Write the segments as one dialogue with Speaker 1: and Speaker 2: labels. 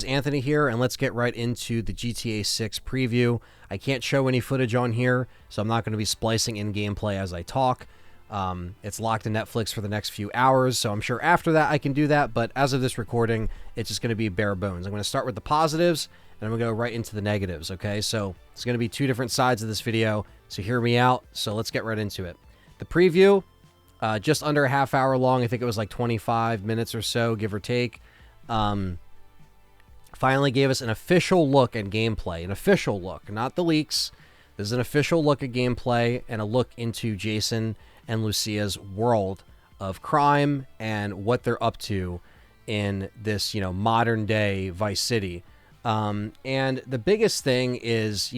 Speaker 1: Anthony here, and let's get right into the GTA 6 preview. I can't show any footage on here, so I'm not going to be splicing in gameplay as I talk. It's locked to Netflix for the next few hours, so I'm sure after that I can do that, but as of this recording, it's just going to be bare bones. I'm going to start with the positives, and I'm going to go right into the negatives, okay? So it's going to be two different sides of this video, so hear me out. So let's get right into it. The preview, just under a half hour long. I think it was like 25 minutes or so, give or take. Finally gave us an official look at gameplay. An official look, not the leaks. This is an official look at gameplay and a look into Jason and Lucia's world of crime and what they're up to in this, modern day Vice City. And the biggest thing is,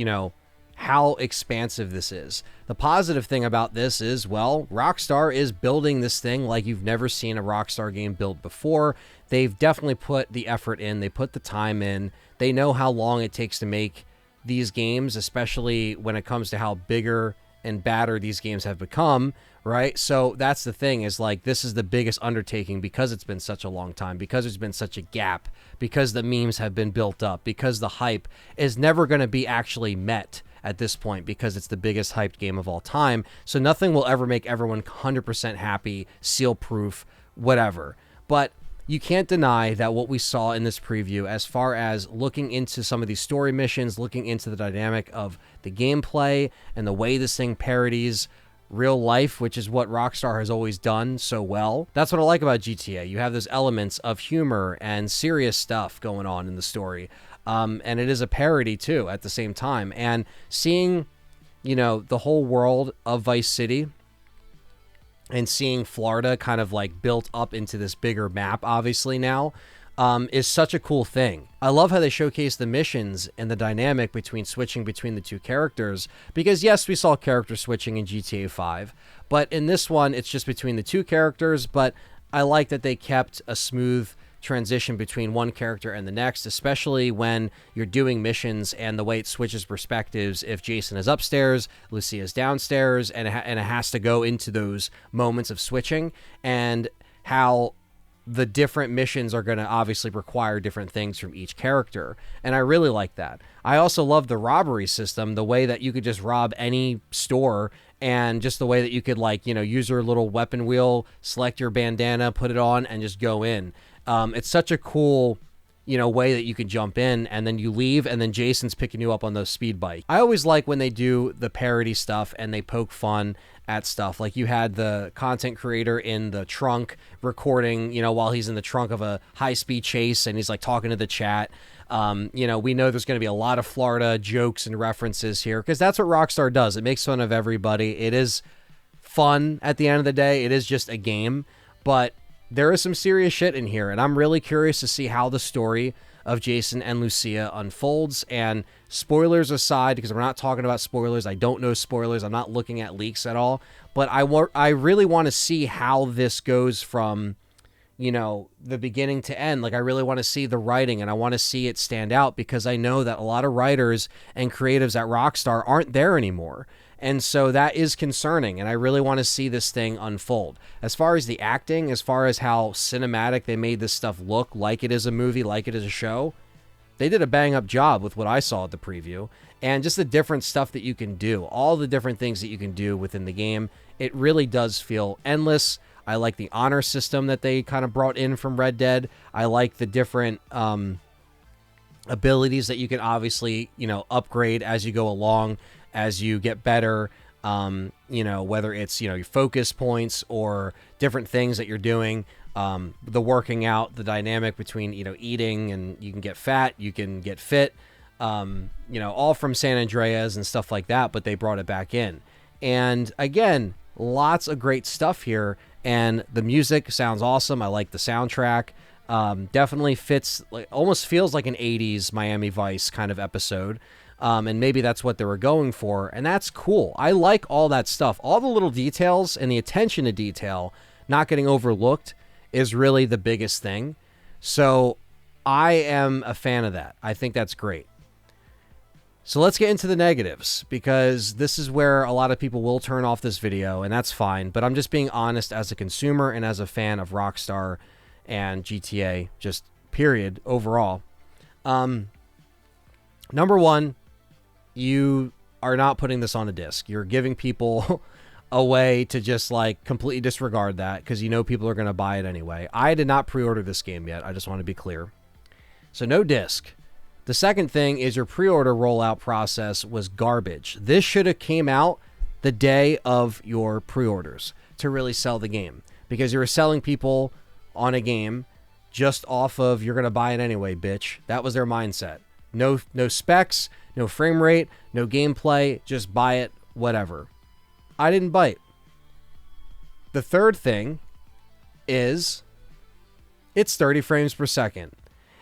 Speaker 1: how expansive this is. The positive thing about this is, well, Rockstar is building this thing like you've never seen a Rockstar game built before. They've definitely put the effort in. They put the time in. They know how long it takes to make these games, especially when it comes to how bigger and badder these games have become, right? So that's the thing, is like, this is the biggest undertaking because it's been such a long time, because there's been such a gap, because the memes have been built up, because the hype is never going to be actually met at this point, because it's the biggest hyped game of all time. So nothing will ever make everyone 100% happy, seal proof, whatever. But you can't deny that what we saw in this preview, as far as looking into some of these story missions, looking into the dynamic of the gameplay and the way this thing parodies real life, which is what Rockstar has always done so well. That's what I like about GTA. You have those elements of humor and serious stuff going on in the story. And it is a parody too at the same time. And seeing, the whole world of Vice City and seeing Florida kind of like built up into this bigger map, obviously now, is such a cool thing. I love how they showcase the missions and the dynamic between switching between the two characters, because yes, we saw character switching in GTA 5, but in this one, it's just between the two characters. But I like that they kept a smooth transition between one character and the next, especially when you're doing missions and the way it switches perspectives. If Jason is upstairs, Lucia's downstairs, and it has to go into those moments of switching, and how the different missions are going to obviously require different things from each character. And I really like that. I also love the robbery system, the way that you could just rob any store, and just the way that you could, use your little weapon wheel, select your bandana, put it on, and just go in. It's such a cool, way that you can jump in and then you leave, and then Jason's picking you up on the speed bike. I always like when they do the parody stuff and they poke fun at stuff. Like, you had the content creator in the trunk recording, while he's in the trunk of a high-speed chase, and he's like talking to the chat. We know there's going to be a lot of Florida jokes and references here, because that's what Rockstar does. It makes fun of everybody. It is fun at the end of the day. It is just a game, but there is some serious shit in here, and I'm really curious to see how the story of Jason and Lucia unfolds. And spoilers aside, because we're not talking about spoilers, I don't know spoilers, I'm not looking at leaks at all, but I really want to see how this goes from, the beginning to end. Like, I really want to see the writing, and I want to see it stand out, because I know that a lot of writers and creatives at Rockstar aren't there anymore. And so that is concerning, and I really want to see this thing unfold. As far as the acting, as far as how cinematic they made this stuff look, like it is a movie, like it is a show, they did a bang-up job with what I saw at the preview. And just the different stuff that you can do, all the different things that you can do within the game, it really does feel endless. I like the honor system that they kind of brought in from Red Dead. I like the different abilities that you can obviously, upgrade as you go along, as you get better, whether it's, your focus points or different things that you're doing, the working out, the dynamic between, eating, and you can get fat, you can get fit, all from San Andreas and stuff like that, but they brought it back in. And again, lots of great stuff here, and the music sounds awesome. I like the soundtrack. Definitely fits, almost feels like an 80s Miami Vice kind of episode. And maybe that's what they were going for, and that's cool. I like all that stuff. All the little details and the attention to detail not getting overlooked is really the biggest thing. So I am a fan of that. I think that's great. So let's get into the negatives, because this is where a lot of people will turn off this video, and that's fine. But I'm just being honest as a consumer and as a fan of Rockstar and GTA, just period, overall. Number one, you are not putting this on a disc. You're giving people a way to just like completely disregard that because you know people are going to buy it anyway. I did not pre-order this game yet. I just want to be clear. So no disc. The second thing is your pre-order rollout process was garbage. This should have came out the day of your pre-orders to really sell the game because you were selling people on a game just off of you're going to buy it anyway, bitch. That was their mindset. No specs, no frame rate, no gameplay, just buy it, whatever. I didn't bite. The third thing is it's 30 frames per second.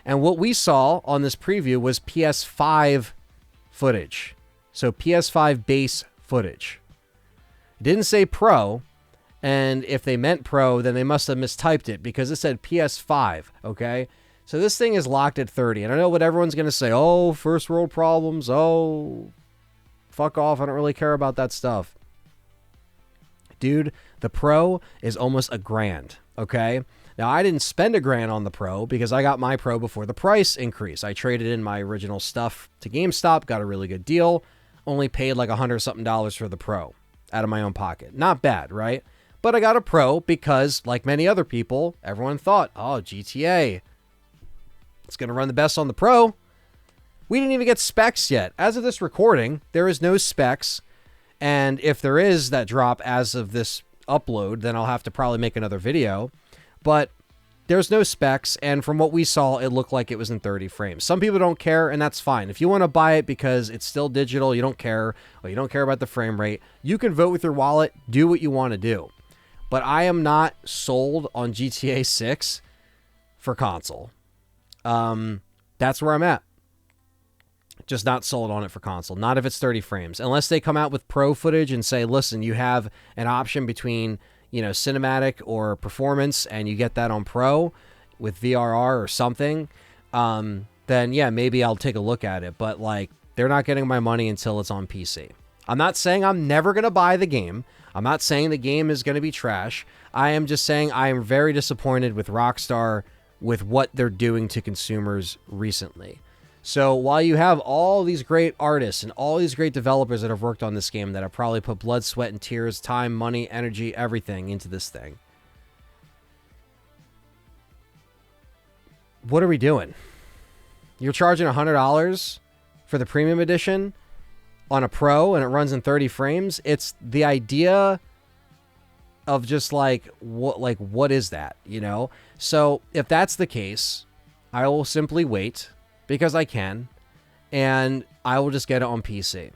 Speaker 1: And what we saw on this preview was PS5 footage. So PS5 base footage. It didn't say Pro, and if they meant Pro, then they must have mistyped it because it said PS5, okay? So this thing is locked at 30, and I know what everyone's going to say. Oh, first world problems. Oh, fuck off. I don't really care about that stuff. Dude, the Pro is almost $1,000, okay? Now, I didn't spend $1,000 on the Pro because I got my Pro before the price increase. I traded in my original stuff to GameStop, got a really good deal, only paid like $100-something for the Pro out of my own pocket. Not bad, right? But I got a Pro because, like many other people, everyone thought, oh, GTA, it's going to run the best on the Pro. We didn't even get specs yet. As of this recording, there is no specs. And if there is that drop as of this upload, then I'll have to probably make another video. But there's no specs. And from what we saw, it looked like it was in 30 frames. Some people don't care, and that's fine. If you want to buy it because it's still digital, you don't care, or you don't care about the frame rate, you can vote with your wallet, do what you want to do. But I am not sold on GTA 6 for console. That's where I'm at. Just not sold on it for console. Not if it's 30 frames. Unless they come out with pro footage and say, listen, you have an option between, you know, cinematic or performance, and you get that on pro with VRR or something, then yeah, maybe I'll take a look at it. But like, they're not getting my money until it's on PC. I'm not saying I'm never going to buy the game. I'm not saying the game is going to be trash. I am just saying I am very disappointed with Rockstar with what they're doing to consumers recently. So while you have all these great artists and all these great developers that have worked on this game that have probably put blood, sweat, and tears, time, money, energy, everything into this thing, what are we doing? You're charging $100 for the premium edition on a Pro and it runs in 30 frames. It's the idea of just like what is that, you know? So if that's the case, I will simply wait because I can, and I will just get it on PC.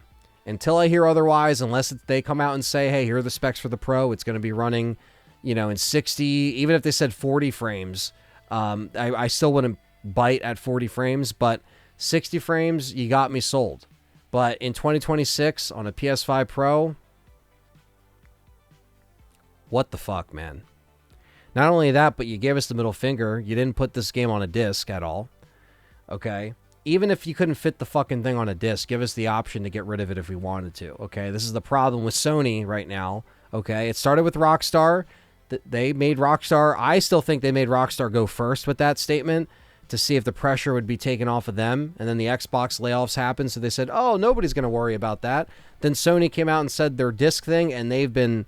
Speaker 1: Until I hear otherwise, unless they come out and say, hey, here are the specs for the Pro, it's going to be running, you know, in 60, even if they said 40 frames, I still wouldn't bite at 40 frames, but 60 frames, you got me sold. But in 2026, on a PS5 Pro, what the fuck, man? Not only that, but you gave us the middle finger. You didn't put this game on a disc at all. Okay? Even if you couldn't fit the fucking thing on a disc, give us the option to get rid of it if we wanted to. Okay? This is the problem with Sony right now. Okay? It started with Rockstar. They made Rockstar. I still think they made Rockstar go first with that statement to see if the pressure would be taken off of them. And then the Xbox layoffs happened, so they said, oh, nobody's going to worry about that. Then Sony came out and said their disc thing, and they've been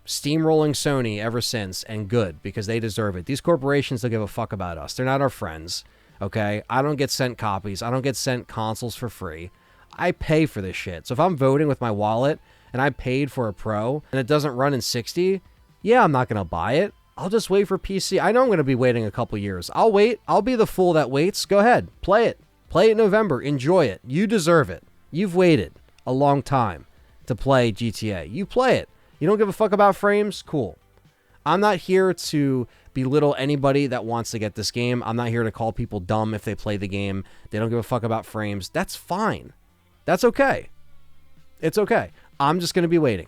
Speaker 1: steamrolling Sony ever since, and good, because they deserve it. These corporations don't give a fuck about us. They're not our friends. Okay, I don't get sent copies. I don't get sent consoles for free. I pay for this shit. So if I'm voting with my wallet and I paid for a Pro and it doesn't run in 60, yeah, I'm not going to buy it. I'll just wait for PC. I know I'm going to be waiting a couple years. I'll wait. I'll be the fool that waits. Go ahead. Play it. Play it in November. Enjoy it. You deserve it. You've waited a long time to play GTA. You play it. You don't give a fuck about frames? Cool. I'm not here to belittle anybody that wants to get this game. I'm not here to call people dumb if they play the game. They don't give a fuck about frames. That's fine. That's okay. It's okay. I'm just going to be waiting.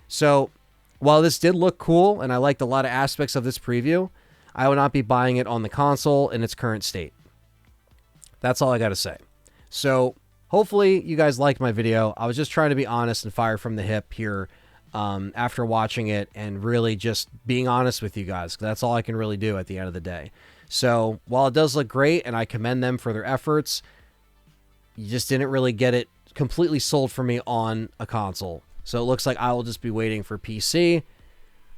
Speaker 1: So while this did look cool and I liked a lot of aspects of this preview, I will not be buying it on the console in its current state. That's all I got to say. So hopefully you guys liked my video. I was just trying to be honest and fire from the hip here. After watching it and really just being honest with you guys, 'cause that's all I can really do at the end of the day. So while it does look great and I commend them for their efforts, you just didn't really get it completely sold for me on a console. So it looks like I will just be waiting for PC,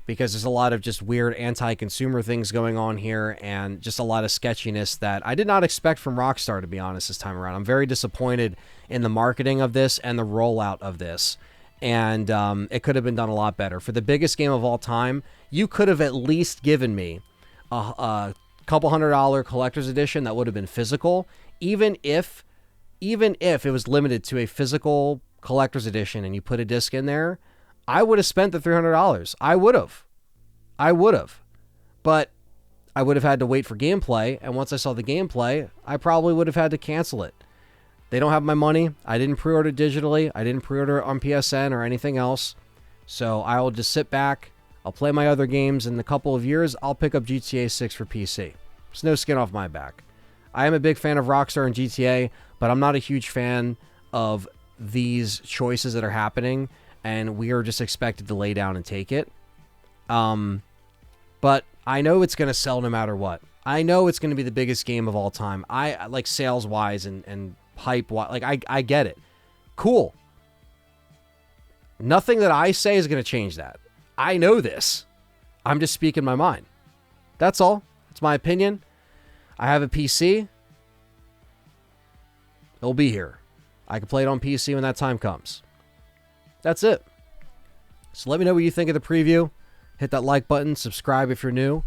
Speaker 1: because there's a lot of just weird anti-consumer things going on here and just a lot of sketchiness that I did not expect from Rockstar, to be honest, this time around. I'm very disappointed in the marketing of this and the rollout of this. And it could have been done a lot better. For the biggest game of all time, you could have at least given me a couple $100 collector's edition that would have been physical, even if it was limited to a physical collector's edition and you put a disc in there. I would have spent the $300. I would have. But I would have had to wait for gameplay, and once I saw the gameplay, I probably would have had to cancel it. They don't have my money. I didn't pre-order digitally. I didn't pre-order on PSN or anything else. So I will just sit back. I'll play my other games. In a couple of years, I'll pick up GTA 6 for PC. There's no skin off my back. I am a big fan of Rockstar and GTA, but I'm not a huge fan of these choices that are happening, and we are just expected to lay down and take it. But I know it's going to sell no matter what. I know it's going to be the biggest game of all time. I like sales-wise and hype-wise. Like, I get it. Cool. Nothing that I say is going to change that. I know this. I'm just speaking my mind. That's all. It's my opinion. I have a PC. It'll be here. I can play it on PC when that time comes. That's it. So let me know what you think of the preview. Hit that like button, subscribe if you're new,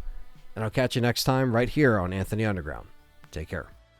Speaker 1: and I'll catch you next time right here on Anthony Underground. Take care.